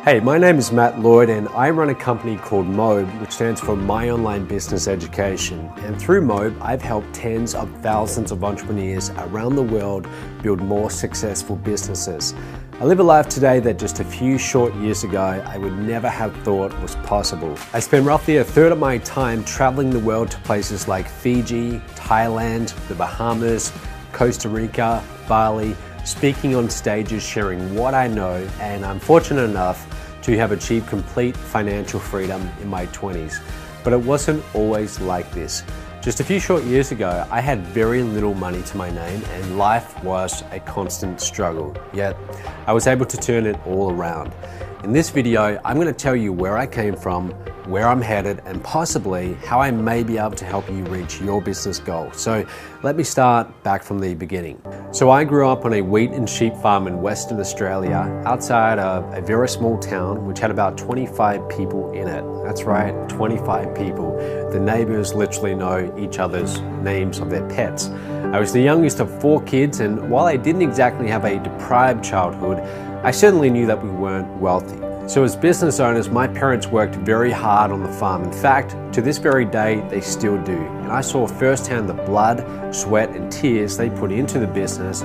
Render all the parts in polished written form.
Hey, my name is Matt Lloyd and I run a company called MOBE, which stands for My Online Business Education. And through MOBE, I've helped tens of thousands of entrepreneurs around the world build more successful businesses. I live a life today that just a few short years ago, I would never have thought was possible. I spend roughly a third of my time traveling the world to places like Fiji, Thailand, the Bahamas, Costa Rica, Bali, speaking on stages, sharing what I know, and I'm fortunate enough to have achieved complete financial freedom in my 20s. But it wasn't always like this. Just a few short years ago, I had very little money to my name and life was a constant struggle. Yet, I was able to turn it all around. In this video, I'm going to tell you where I came from, where I'm headed, and possibly how I may be able to help you reach your business goal. So let me start back from the beginning. So I grew up on a wheat and sheep farm in Western Australia, outside of a very small town, which had about 25 people in it. That's right, 25 people. The neighbors literally know each other's names of their pets. I was the youngest of 4 kids, and while I didn't exactly have a deprived childhood, I certainly knew that we weren't wealthy. So as business owners, my parents worked very hard on the farm. In fact, to this very day, they still do. And I saw firsthand the blood, sweat, and tears they put into the business,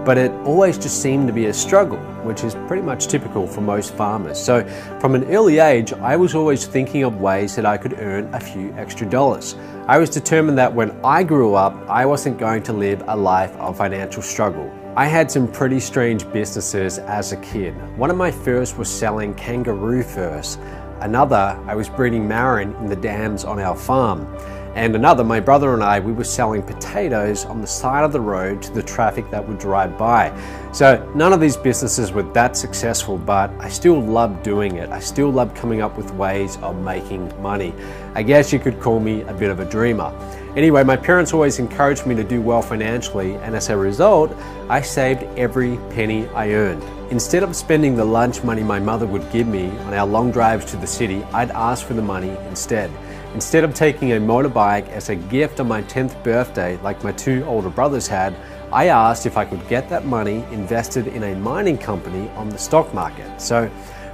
but it always just seemed to be a struggle, which is pretty much typical for most farmers. So from an early age, I was always thinking of ways that I could earn a few extra dollars. I was determined that when I grew up, I wasn't going to live a life of financial struggle. I had some pretty strange businesses as a kid. One of my first was selling kangaroo furs. Another, I was breeding marron in the dams on our farm. And another, my brother and I, we were selling potatoes on the side of the road to the traffic that would drive by. So none of these businesses were that successful, but I still loved doing it. I still loved coming up with ways of making money. I guess you could call me a bit of a dreamer. Anyway, my parents always encouraged me to do well financially, and as a result, I saved every penny I earned. Instead of spending the lunch money my mother would give me on our long drives to the city, I'd ask for the money instead. Instead of taking a motorbike as a gift on my 10th birthday like my 2 older brothers had, I asked if I could get that money invested in a mining company on the stock market. So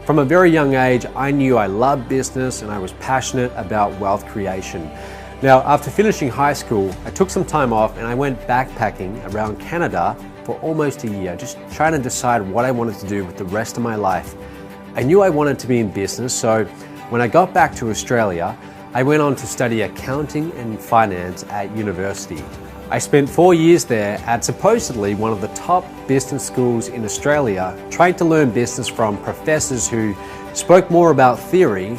from a very young age, I knew I loved business and I was passionate about wealth creation. Now, after finishing high school, I took some time off and I went backpacking around Canada for almost a year, just trying to decide what I wanted to do with the rest of my life. I knew I wanted to be in business, so when I got back to Australia, I went on to study accounting and finance at university. I spent 4 years there at supposedly one of the top business schools in Australia, trying to learn business from professors who spoke more about theory,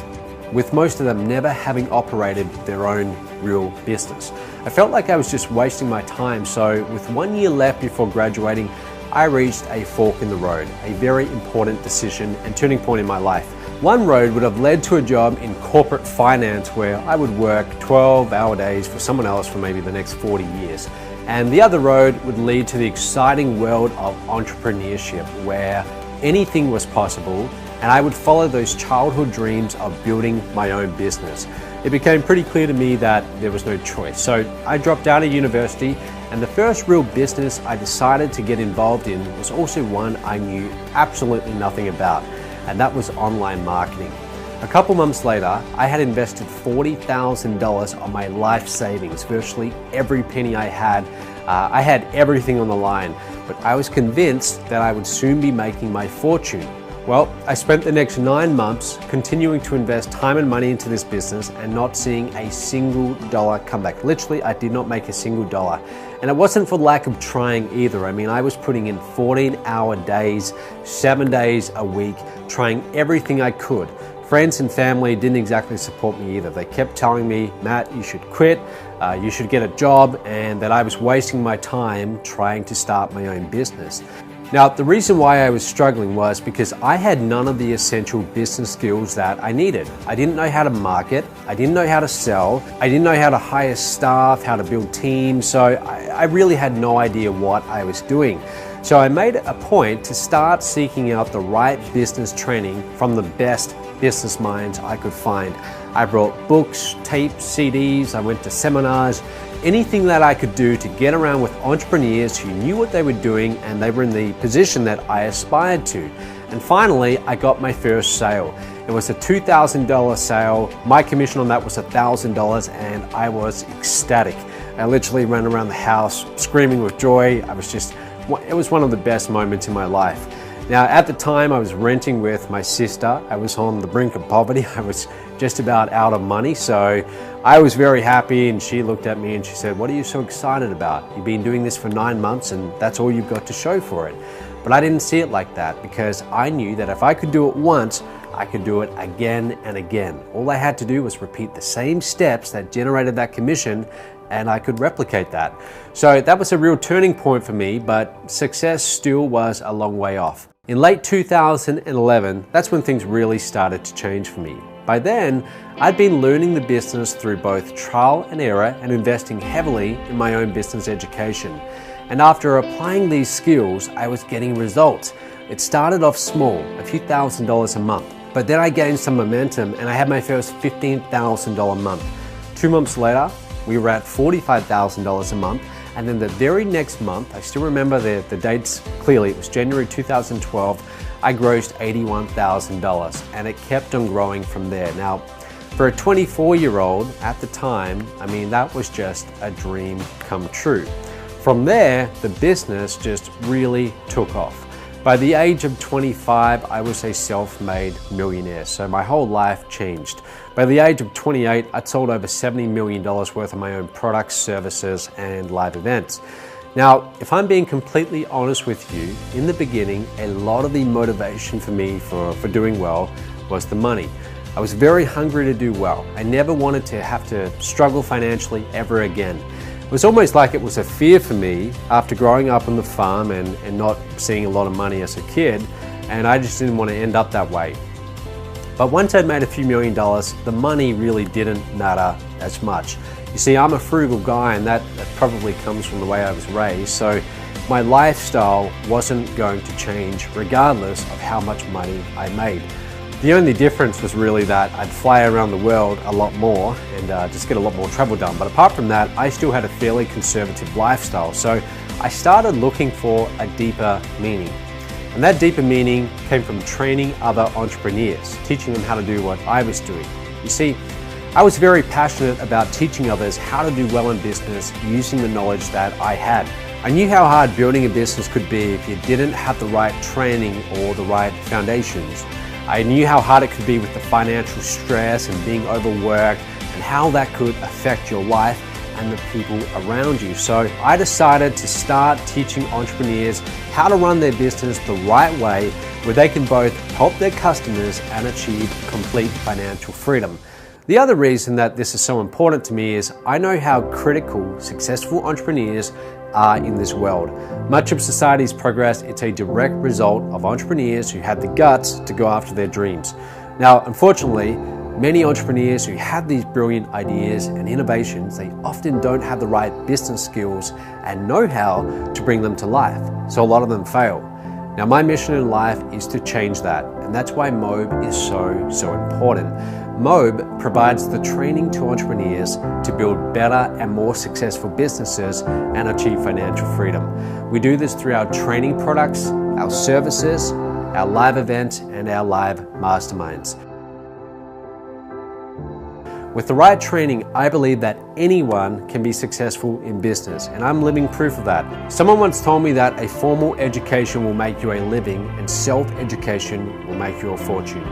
with most of them never having operated their own real business. I felt like I was just wasting my time, so with 1 year left before graduating, I reached a fork in the road, a very important decision and turning point in my life. One road would have led to a job in corporate finance where I would work 12-hour days for someone else for maybe the next 40 years. And the other road would lead to the exciting world of entrepreneurship where anything was possible, and I would follow those childhood dreams of building my own business. It became pretty clear to me that there was no choice. So I dropped out of university, and the first real business I decided to get involved in was also one I knew absolutely nothing about, and that was online marketing. A couple months later, I had invested $40,000 on my life savings, virtually every penny I had. I had everything on the line, but I was convinced that I would soon be making my fortune. Well, I spent the next 9 months continuing to invest time and money into this business and not seeing a single dollar come back. Literally, I did not make a single dollar. And it wasn't for lack of trying either. I mean, I was putting in 14-hour days, 7 days a week, trying everything I could. Friends and family didn't exactly support me either. They kept telling me, Matt, you should quit, you should get a job, and that I was wasting my time trying to start my own business. Now, the reason why I was struggling was because I had none of the essential business skills that I needed. I didn't know how to market, I didn't know how to sell, I didn't know how to hire staff, how to build teams, so I really had no idea what I was doing. So I made a point to start seeking out the right business training from the best business minds I could find. I brought books, tapes, CDs, I went to seminars, anything that I could do to get around with entrepreneurs who knew what they were doing and they were in the position that I aspired to. And finally, I got my first sale. It was a $2,000 sale. My commission on that was $1,000 and I was ecstatic. I literally ran around the house screaming with joy. It was one of the best moments in my life. Now, at the time, I was renting with my sister. I was on the brink of poverty. I was just about out of money. So I was very happy, and she looked at me and she said, "What are you so excited about? You've been doing this for 9 months and that's all you've got to show for it." But I didn't see it like that, because I knew that if I could do it once, I could do it again and again. All I had to do was repeat the same steps that generated that commission, and I could replicate that. So that was a real turning point for me, but success still was a long way off. In late 2011, that's when things really started to change for me. By then, I'd been learning the business through both trial and error and investing heavily in my own business education. And after applying these skills, I was getting results. It started off small, a few $1,000s a month, but then I gained some momentum and I had my first $15,000 month. 2 months later, we were at $45,000 a month. And then the very next month, I still remember the dates clearly, it was January 2012, I grossed $81,000, and it kept on growing from there. Now, for a 24-year-old at the time, I mean, that was just a dream come true. From there, the business just really took off. By the age of 25, I was a self-made millionaire, so my whole life changed. By the age of 28, I'd sold over $70 million worth of my own products, services, and live events. Now, if I'm being completely honest with you, in the beginning, a lot of the motivation for me for doing well was the money. I was very hungry to do well. I never wanted to have to struggle financially ever again. It was almost like it was a fear for me after growing up on the farm and not seeing a lot of money as a kid, and I just didn't want to end up that way. But once I'd made a few $1,000,000, the money really didn't matter as much. You see, I'm a frugal guy, and that probably comes from the way I was raised, so my lifestyle wasn't going to change regardless of how much money I made. The only difference was really that I'd fly around the world a lot more and just get a lot more travel done. But apart from that, I still had a fairly conservative lifestyle. So I started looking for a deeper meaning. And that deeper meaning came from training other entrepreneurs, teaching them how to do what I was doing. You see, I was very passionate about teaching others how to do well in business using the knowledge that I had. I knew how hard building a business could be if you didn't have the right training or the right foundations. I knew how hard it could be with the financial stress and being overworked, and how that could affect your life and the people around you. So I decided to start teaching entrepreneurs how to run their business the right way, where they can both help their customers and achieve complete financial freedom. The other reason that this is so important to me is I know how critical successful entrepreneurs are in this world. Much of society's progress, it's a direct result of entrepreneurs who had the guts to go after their dreams. Now, unfortunately, many entrepreneurs who have these brilliant ideas and innovations, they often don't have the right business skills and know-how to bring them to life. So a lot of them fail. Now, my mission in life is to change that, and that's why MOB is so important. MOB provides the training to entrepreneurs to build better and more successful businesses and achieve financial freedom. We do this through our training products, our services, our live events, and our live masterminds. With the right training, I believe that anyone can be successful in business, and I'm living proof of that. Someone once told me that a formal education will make you a living and self-education will make you a fortune.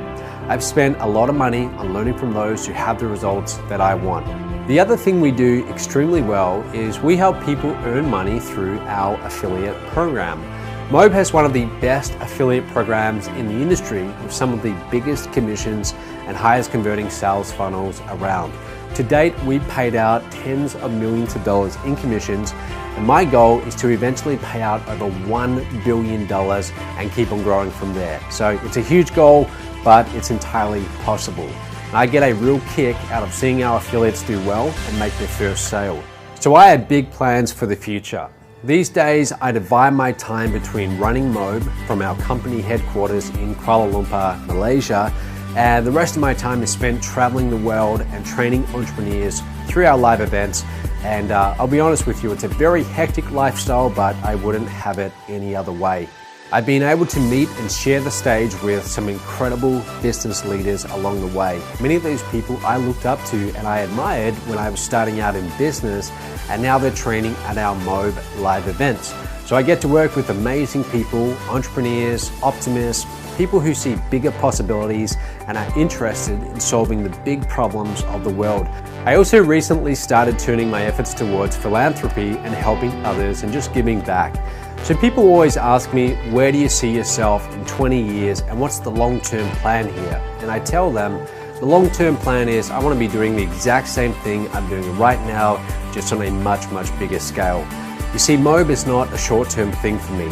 I've spent a lot of money on learning from those who have the results that I want. The other thing we do extremely well is we help people earn money through our affiliate program. MOB has one of the best affiliate programs in the industry, with some of the biggest commissions and highest converting sales funnels around. To date, we've paid out tens of millions of dollars in commissions, and my goal is to eventually pay out over $1 billion and keep on growing from there. So it's a huge goal, but it's entirely possible. And I get a real kick out of seeing our affiliates do well and make their first sale. So I have big plans for the future. These days, I divide my time between running MOB from our company headquarters in Kuala Lumpur, Malaysia, and the rest of my time is spent traveling the world and training entrepreneurs through our live events. And I'll be honest with you, it's a very hectic lifestyle, but I wouldn't have it any other way. I've been able to meet and share the stage with some incredible business leaders along the way. Many of these people I looked up to and I admired when I was starting out in business, and now they're training at our MOB live events. So I get to work with amazing people, entrepreneurs, optimists, people who see bigger possibilities and are interested in solving the big problems of the world. I also recently started turning my efforts towards philanthropy and helping others and just giving back. So people always ask me, where do you see yourself in 20 years and what's the long-term plan here? And I tell them, the long-term plan is I want to be doing the exact same thing I'm doing right now, just on a much, much bigger scale. You see, MOB is not a short-term thing for me.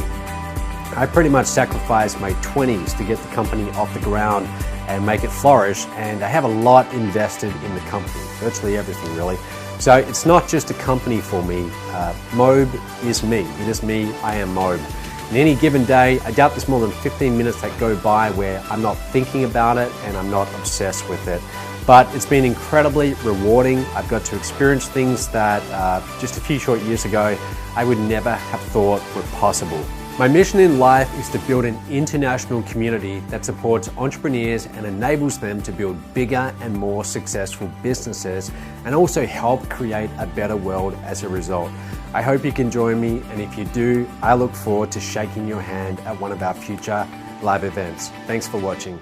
I pretty much sacrificed my 20s to get the company off the ground and make it flourish, and I have a lot invested in the company, virtually everything really. So it's not just a company for me. MOB is me. It is me. I am MOB. In any given day, I doubt there's more than 15 minutes that go by where I'm not thinking about it and I'm not obsessed with it. But it's been incredibly rewarding. I've got to experience things that just a few short years ago I would never have thought were possible. My mission in life is to build an international community that supports entrepreneurs and enables them to build bigger and more successful businesses, and also help create a better world as a result. I hope you can join me, and if you do, I look forward to shaking your hand at one of our future live events. Thanks for watching.